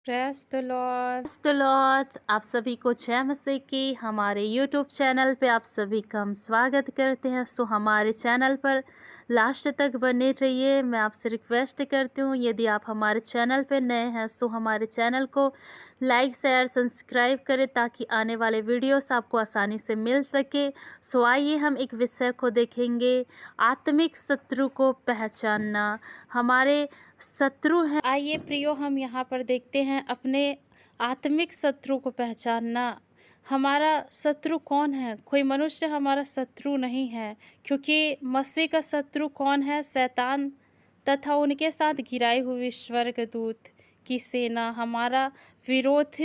Praise the Lord. आप सभी को जय मसीह की हमारे यूट्यूब चैनल पे आप सभी का हम स्वागत करते हैं। सो हमारे चैनल पर लास्ट तक बने रहिए। मैं आपसे रिक्वेस्ट करती हूँ, यदि आप हमारे चैनल पे नए हैं सो हमारे चैनल को लाइक शेयर सब्सक्राइब करें ताकि आने वाले वीडियोस आपको आसानी से मिल सके। सो आइए हम एक विषय को देखेंगे, आत्मिक शत्रु को पहचानना। हमारे शत्रु हैं, आइए प्रियो हम यहाँ पर देखते हैं अपने आत्मिक शत्रु को पहचानना। हमारा शत्रु कौन है? कोई मनुष्य हमारा शत्रु नहीं है, क्योंकि मसीह का शत्रु कौन है? शैतान तथा उनके साथ गिराई हुई स्वर्गदूत की सेना। हमारा विरोध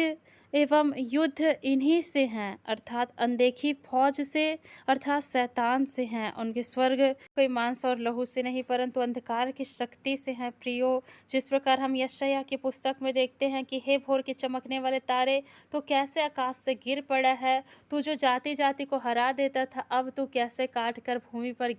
एवं युद्ध इन्हीं से हैं, अर्थात अनदेखी फौज से, अर्थात शैतान से हैं। उनके स्वर्ग कोई मांस और लहू से नहीं परंतु अंधकार की शक्ति से हैं। प्रियो, जिस प्रकार हम यशायाह की पुस्तक में देखते हैं कि हे भोर के चमकने वाले तारे, तो कैसे आकाश से गिर पड़ा है। तू जो जाति जाति को हरा देता था, अब तू कैसे काट कर भूमि पर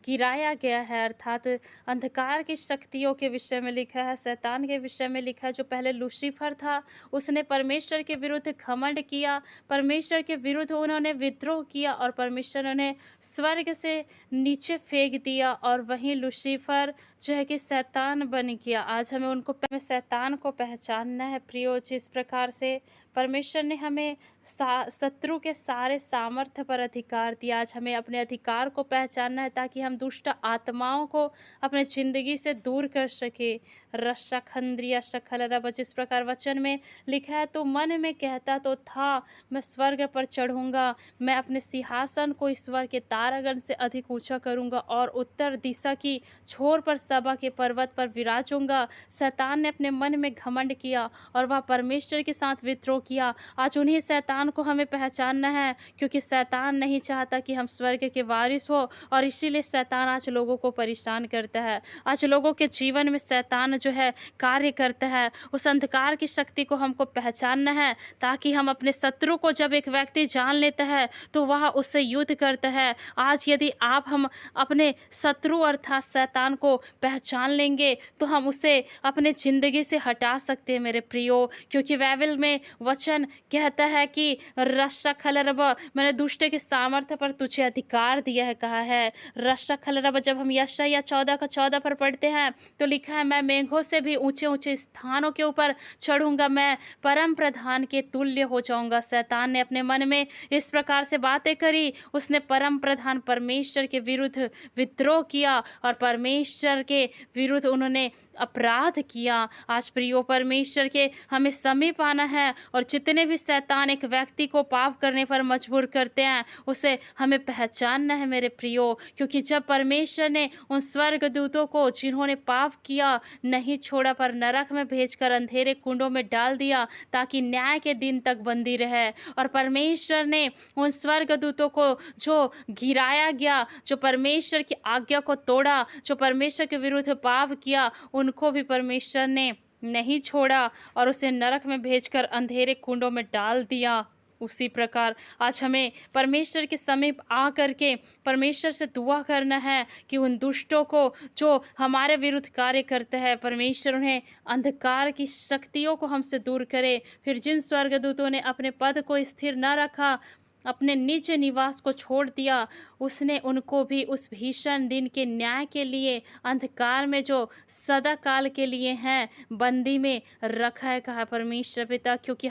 गिराया गया है। अर्थात अंधकार की शक्तियों के विषय में लिखा है, शैतान के विषय में लिखा है। जो पहले लूसीफर था, उसने परमेश्वर के विरुद्ध घमंड किया, परमेश्वर के विरुद्ध उन्होंने विद्रोह किया और परमेश्वर उन्हें स्वर्ग से नीचे फेंक दिया, और वहीं लूसीफर जो है कि शैतान बन गया। आज हमें शैतान को पहचानना है। प्रियो, जिस प्रकार से परमेश्वर ने हमें शत्रु के सारे सामर्थ्य पर अधिकार दिया, आज हमें अपने अधिकार को पहचानना है ताकि हम दुष्ट आत्माओं को अपने जिंदगी से दूर कर सके। रस्सा खंद्रिया शखल रब, जिस प्रकार वचन में लिखा है, तो मन में कहता तो था मैं स्वर्ग पर चढ़ूंगा, मैं अपने सिंहासन को ईश्वर के तारागण से अधिक ऊंचा करूंगा और उत्तर दिशा की छोर पर सभा के पर्वत पर विराजूंगा। शैतान ने अपने मन में घमंड किया और वह परमेश्वर के साथ विद्रोह किया। आज उन्हीं शैतान को हमें पहचानना है, क्योंकि शैतान नहीं चाहता कि हम स्वर्ग के वारिस हो, और इसीलिए शैतान आज लोगों को परेशान करता है। आज लोगों के जीवन में शैतान जो है कार्य करता है। उस अंधकार की शक्ति को हमको पहचानना है ताकि हम अपने शत्रु को, जब एक व्यक्ति जान लेता है तो वह उससे युद्ध करता है। आज यदि हम अपने शत्रु अर्थात शैतान को पहचान लेंगे तो हम उसे अपने जिंदगी से हटा सकते हैं मेरे प्रियो, क्योंकि बाइबल में वचन कहता है कि रस्सा खलरब, मैंने दुष्ट के सामर्थ्य पर तुझे अधिकार दिया है, कहा है रस्सा खलरब। जब हम यशायाह 14:14 पर पढ़ते हैं तो लिखा है, मैं मेघों से भी ऊंचे ऊंचे स्थानों के ऊपर चढ़ूंगा, मैं परम प्रधान के तुल्य हो जाऊंगा। शैतान ने अपने मन में इस प्रकार से बातें करी, उसने परम प्रधान परमेश्वर के विरुद्ध विद्रोह किया और परमेश्वर के विरुद्ध उन्होंने अपराध किया। आज प्रियो, परमेश्वर के हमें समीप आना है, और जितने भी शैतान एक व्यक्ति को पाप करने पर मजबूर करते हैं उसे हमें पहचानना है मेरे प्रियो, क्योंकि जब परमेश्वर ने उन स्वर्गदूतों को जिन्होंने पाप किया नहीं छोड़ा पर नरक में भेजकर अंधेरे कुंडों में डाल दिया ताकि न्याय के दिन तक बंदी रहे, और परमेश्वर ने उन स्वर्गदूतों को जो गिराया गया, जो परमेश्वर की आज्ञा को तोड़ा, जो परमेश्वर के विरुद्ध पाप किया, उनको भी परमेश्वर ने नहीं छोड़ा और उसे नरक में भेजकर अंधेरे कुंडों में डाल दिया। उसी प्रकार आज हमें परमेश्वर के समीप आ करके परमेश्वर से दुआ करना है कि उन दुष्टों को जो हमारे विरुद्ध कार्य करते हैं, परमेश्वर उन्हें अंधकार की शक्तियों को हमसे दूर करे। फिर जिन स्वर्गदूतों ने अपने पद को स्थिर न रखा, अपने निज निवास को छोड़ दिया, उसने उनको भी उस भीषण दिन के न्याय के लिए अंधकार में जो सदा काल के लिए हैं बंदी में रखा है, कहा परमेश्वर पिता। क्योंकि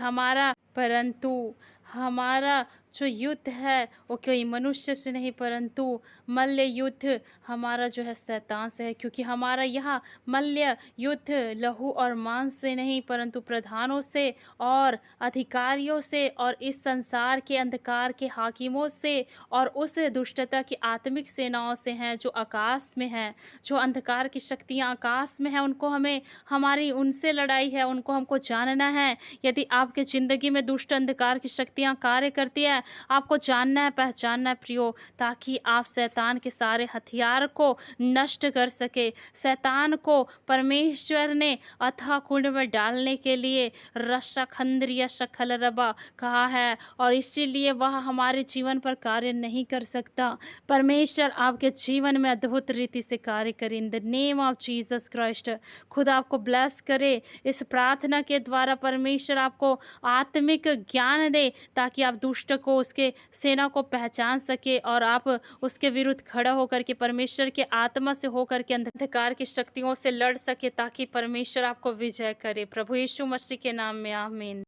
हमारा जो युद्ध है वो कोई मनुष्य से नहीं परंतु मल्ल युद्ध हमारा जो है शैतान से है, क्योंकि हमारा यह मल्ल युद्ध लहू और मांस से नहीं परंतु प्रधानों से और अधिकारियों से और इस संसार के अंधकार के हाकिमों से और उस दुष्टता की आत्मिक सेनाओं से हैं जो आकाश में हैं। जो अंधकार की शक्तियाँ आकाश में हैं उनको हमारी उनसे लड़ाई है, उनको हमको जानना है। यदि आपके ज़िंदगी में दुष्ट अंधकार की शक्ति शक्तियाँ कार्य करती है, आपको जानना है, पहचानना है प्रियो, ताकि आप शैतान के सारे हथियार को नष्ट कर सके। शैतान को परमेश्वर ने अथाह कुंड में डालने के लिए रस्सा खंद्रिया शकल रबा कहा है, और इसीलिए वह हमारे जीवन पर कार्य नहीं कर सकता। परमेश्वर आपके जीवन में अद्भुत रीति से कार्य करे in the name of Jesus Christ. खुदा आपको ब्लेस करे। इस प्रार्थना के द्वारा परमेश्वर आपको आत्मिक ज्ञान दे, ताकि आप दुष्ट को, उसके सेना को पहचान सके और आप उसके विरुद्ध खड़ा होकर के परमेश्वर के आत्मा से होकर के अंधकार की शक्तियों से लड़ सके, ताकि परमेश्वर आपको विजय करे। प्रभु यीशु मसीह के नाम में आमीन।